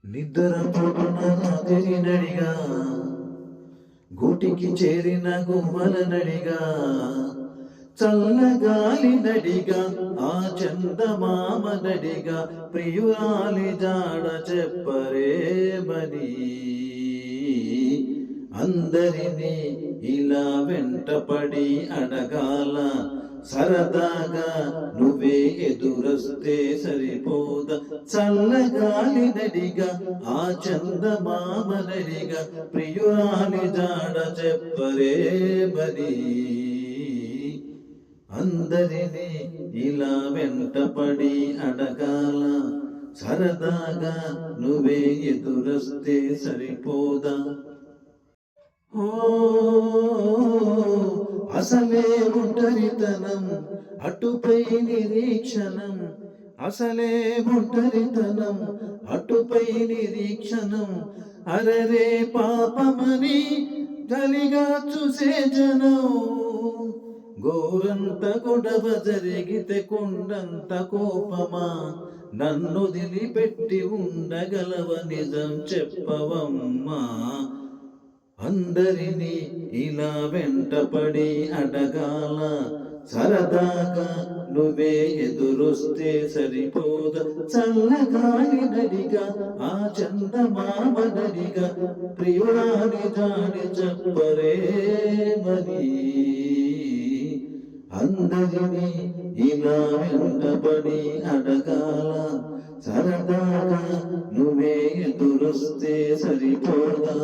నిద్రపోటున రాత్రి నడిగా గూటికి చేరిన గుమ్మల నడిగా చల్లగాలి నడిగా ఆ చందమామ నడిగా ప్రియురాలి జాడ చెప్పరేమని అందరినీ ఇలా వెంటపడి అడగాల సరదాగా నువ్వే ఎదురొస్తే సరిపోదా చల్లగాలి నడిగా ఆ చందమామ నడిగా ప్రియురాలి జాడ చెప్పరేమని అందరినీ ఇలా వెంటపడి అడగాల సరదాగా నువ్వే ఎదురొస్తే సరిపోదా అసలే ఒంటరితనం అటుపై నిరీక్షణం అసలే ఒంటరితనం అటుపై నిరీక్షణం అరరే పాపమని కలిగా చూసే జనం గోరంత గొడవ జరిగితే కొండంత కోపమా నన్ను వదిలిపెట్టి ఉండగలవ నిజం చెప్పవమ్మా అందరినీ ఇలా వెంటపడి అడగాల సరదాగా నువ్వే ఎదురొస్తే సరిపోద చల్లగాలి నడిగా ఆ చందమామ నడిగా ప్రియురాలి జాడి చెప్పరేమని అందరినీ ఇలా వెంటపడి అడగాల సరదాగా నువ్వే ఎదురొస్తే సరిపోదా